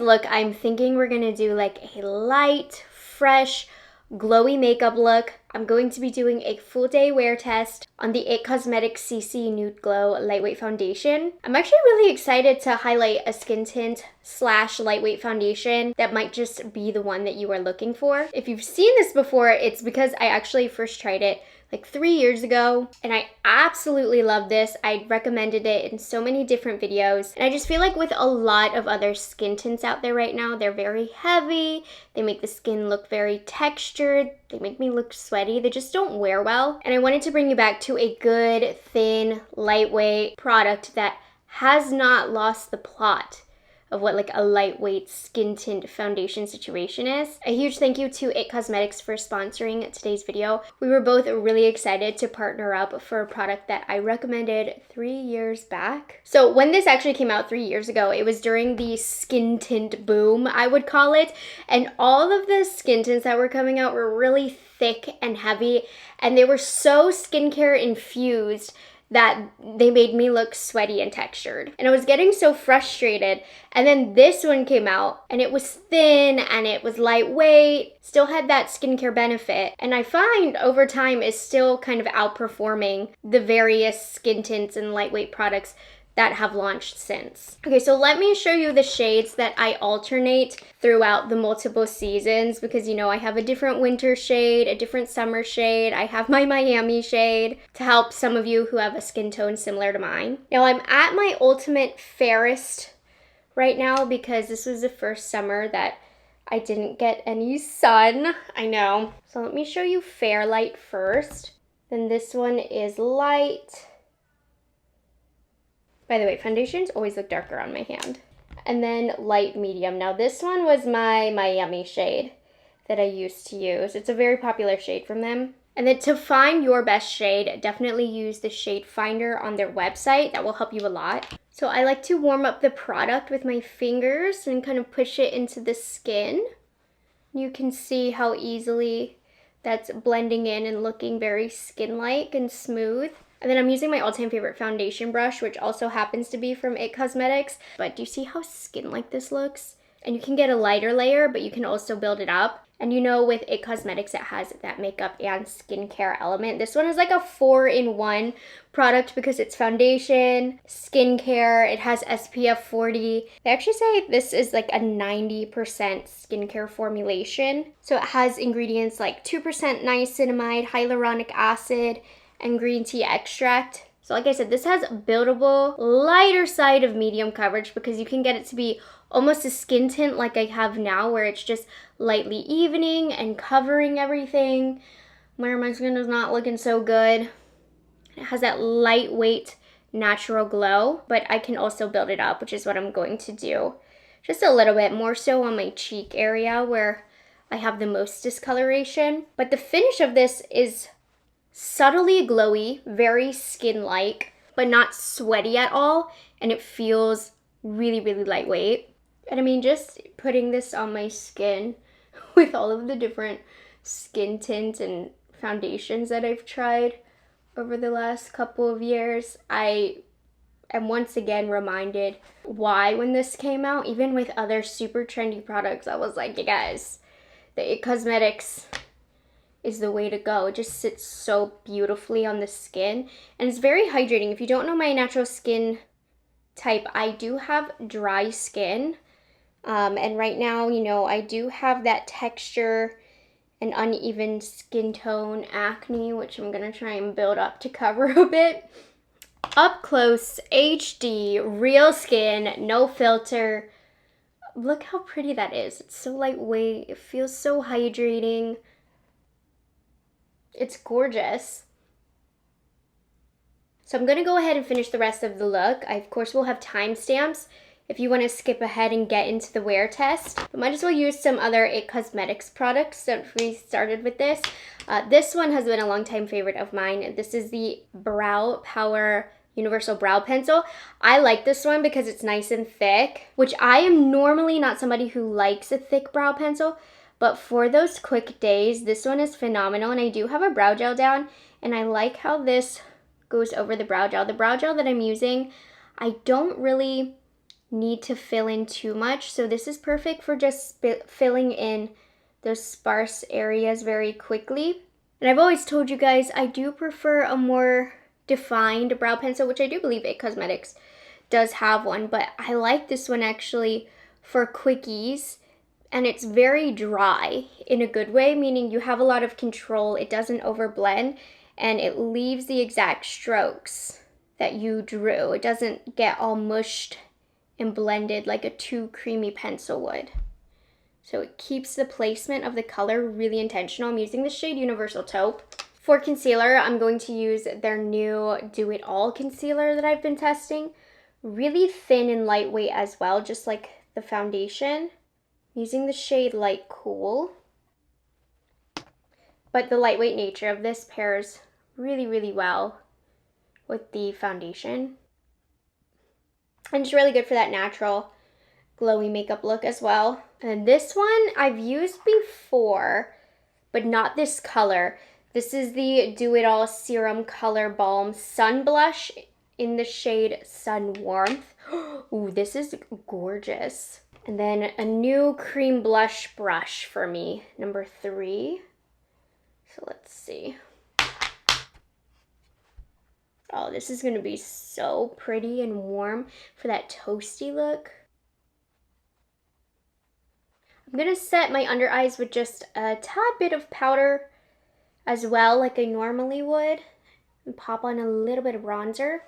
look, I'm thinking we're gonna do like a light, fresh, glowy makeup look. I'm going to be doing a full day wear test on the IT Cosmetics CC Nude Glow Lightweight Foundation. I'm actually really excited to highlight a skin tint / lightweight foundation that might just be the one that you are looking for. If you've seen this before, it's because I actually first tried it like 3 years ago, and I absolutely love this. I recommended it in so many different videos, and I just feel like with a lot of other skin tints out there right now, they're very heavy, they make the skin look very textured, they make me look sweaty, they just don't wear well. And I wanted to bring you back to a good, thin, lightweight product that has not lost the plot of what like a lightweight skin tint foundation situation is. A huge thank you to IT Cosmetics for sponsoring today's video. We were both really excited to partner up for a product that I recommended 3 years back. So when this actually came out 3 years ago, it was during the skin tint boom, I would call it. And all of the skin tints that were coming out were really thick and heavy, and they were so skincare infused that they made me look sweaty and textured. And I was getting so frustrated. And then this one came out and it was thin and it was lightweight, still had that skincare benefit. And I find over time is still kind of outperforming the various skin tints and lightweight products that have launched since. Okay, so let me show you the shades that I alternate throughout the multiple seasons, because you know I have a different winter shade, a different summer shade, I have my Miami shade to help some of you who have a skin tone similar to mine. Now I'm at my ultimate fairest right now because this was the first summer that I didn't get any sun. I know. So let me show you fair light first. Then this one is light. By the way, foundations always look darker on my hand. And then light medium. Now this one was my Miami shade that I used to use. It's a very popular shade from them. And then to find your best shade, definitely use the shade finder on their website. That will help you a lot. So I like to warm up the product with my fingers and kind of push it into the skin. You can see how easily that's blending in and looking very skin-like and smooth. And then I'm using my all-time favorite foundation brush, which also happens to be from IT Cosmetics. But do you see how skin-like this looks? And you can get a lighter layer, but you can also build it up. And you know with IT Cosmetics, it has that makeup and skincare element. This one is like a 4-in-1 product because it's foundation, skincare, it has SPF 40. They actually say this is like a 90% skincare formulation. So it has ingredients like 2% niacinamide, hyaluronic acid, and green tea extract. So like I said, this has buildable, lighter side of medium coverage because you can get it to be almost a skin tint like I have now, where it's just lightly evening and covering everything where my skin is not looking so good. It has that lightweight natural glow, but I can also build it up, which is what I'm going to do. Just a little bit more so on my cheek area where I have the most discoloration. But the finish of this is subtly glowy, very skin-like, but not sweaty at all, and it feels really, really lightweight. And I mean, just putting this on my skin with all of the different skin tints and foundations that I've tried over the last couple of years, I am once again reminded why when this came out, even with other super trendy products, I was like, you guys, the IT Cosmetics is the way to go. It just sits so beautifully on the skin, and it's very hydrating. If you don't know my natural skin type, I do have dry skin, and right now, you know, I do have that texture and uneven skin tone acne, which I'm gonna try and build up to cover a bit. Up close, HD, real skin, no filter. Look how pretty that is. It's so lightweight, it feels so hydrating. It's gorgeous. So I'm going to go ahead and finish the rest of the look. I, of course, will have timestamps if you want to skip ahead and get into the wear test. But might as well use some other IT Cosmetics products since we started with this. This one has been a long-time favorite of mine. This is the Brow Power Universal Brow Pencil. I like this one because it's nice and thick, which I am normally not somebody who likes a thick brow pencil. But for those quick days, this one is phenomenal. And I do have a brow gel down, and I like how this goes over the brow gel. The brow gel that I'm using, I don't really need to fill in too much. So this is perfect for just filling in those sparse areas very quickly. And I've always told you guys, I do prefer a more defined brow pencil, which I do believe It Cosmetics does have one, but I like this one actually for quickies. And it's very dry in a good way, meaning you have a lot of control. It doesn't overblend, and it leaves the exact strokes that you drew. It doesn't get all mushed and blended like a too creamy pencil would. So it keeps the placement of the color really intentional. I'm using the shade Universal Taupe. For concealer, I'm going to use their new Do It All concealer that I've been testing. Really thin and lightweight as well, just like the foundation. Using the shade Light Cool. But the lightweight nature of this pairs really, really well with the foundation. And it's really good for that natural glowy makeup look as well. And this one I've used before, but not this color. This is the Do It All Serum Color Balm Sun Blush in the shade Sun Warmth. Ooh, this is gorgeous. And then a new cream blush brush for me, number 3. So let's see. Oh, this is gonna be so pretty and warm for that toasty look. I'm gonna set my under eyes with just a tad bit of powder as well, like I normally would, and pop on a little bit of bronzer.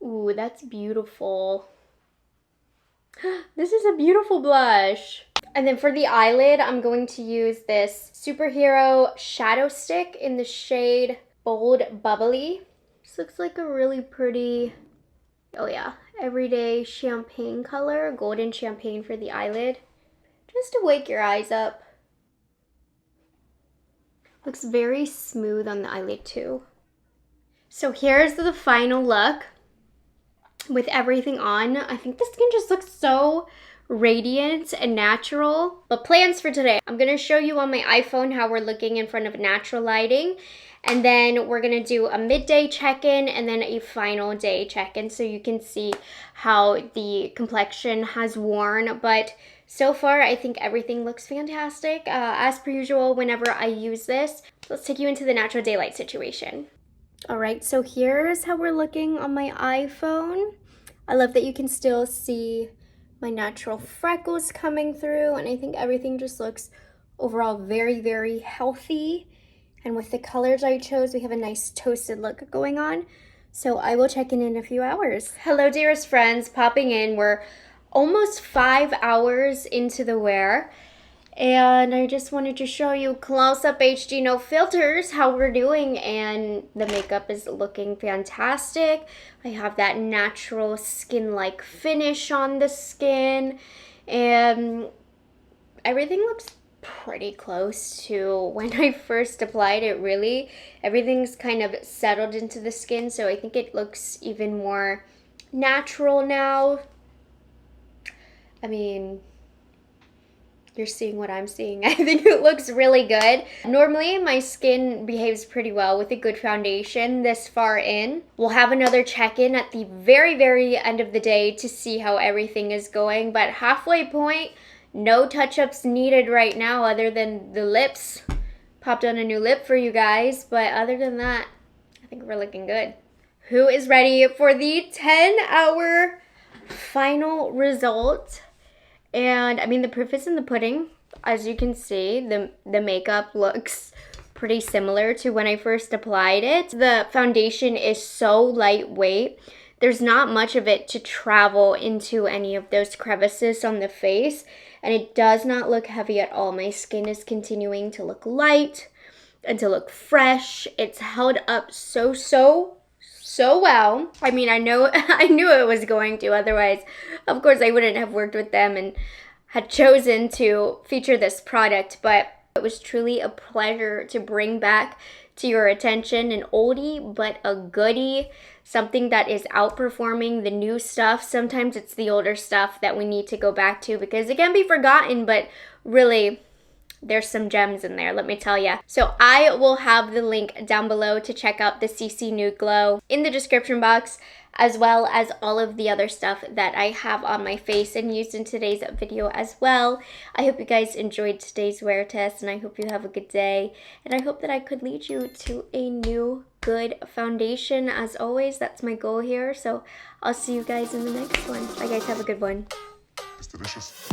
Ooh, that's beautiful. This is a beautiful blush. And then for the eyelid, I'm going to use this Superhero Shadow Stick in the shade Bold Bubbly. This looks like a really pretty, oh yeah, everyday champagne color, golden champagne for the eyelid. Just to wake your eyes up. Looks very smooth on the eyelid too. So here's the final look. With everything on, I think the skin just looks so radiant and natural. But plans for today, I'm gonna show you on my iPhone how we're looking in front of natural lighting, and then we're gonna do a midday check-in and then a final day check-in so you can see how the complexion has worn. But so far, I think everything looks fantastic. As per usual, whenever I use this, let's take you into the natural daylight situation. All right, so here's how we're looking on my iPhone. I love that you can still see my natural freckles coming through, and I think everything just looks overall very, very healthy. And with the colors I chose, we have a nice toasted look going on. So I will check in a few hours. Hello, dearest friends, popping in. We're almost 5 hours into the wear. And I just wanted to show you close-up HD no filters, how we're doing, and the makeup is looking fantastic. I have that natural skin-like finish on the skin, and everything looks pretty close to when I first applied it, really. Everything's kind of settled into the skin, so I think it looks even more natural now. I mean, you're seeing what I'm seeing. I think it looks really good. Normally, my skin behaves pretty well with a good foundation this far in. We'll have another check-in at the very, very end of the day to see how everything is going. But halfway point, no touch-ups needed right now other than the lips. Popped on a new lip for you guys. But other than that, I think we're looking good. Who is ready for the 10-hour final result? And I mean, the proof is in the pudding. As you can see, the makeup looks pretty similar to when I first applied it. The foundation is so lightweight. There's not much of it to travel into any of those crevices on the face. And it does not look heavy at all. My skin is continuing to look light and to look fresh. It's held up so well. I mean, I knew it was going to, otherwise, of course, I wouldn't have worked with them and had chosen to feature this product, but it was truly a pleasure to bring back to your attention an oldie but a goodie, something that is outperforming the new stuff. Sometimes it's the older stuff that we need to go back to because it can be forgotten, but really, there's some gems in there, let me tell ya. So I will have the link down below to check out the CC Nude Glow in the description box, as well as all of the other stuff that I have on my face and used in today's video as well. I hope you guys enjoyed today's wear test, and I hope you have a good day, and I hope that I could lead you to a new good foundation. As always, that's my goal here, so I'll see you guys in the next one. Bye guys, have a good one. It's delicious.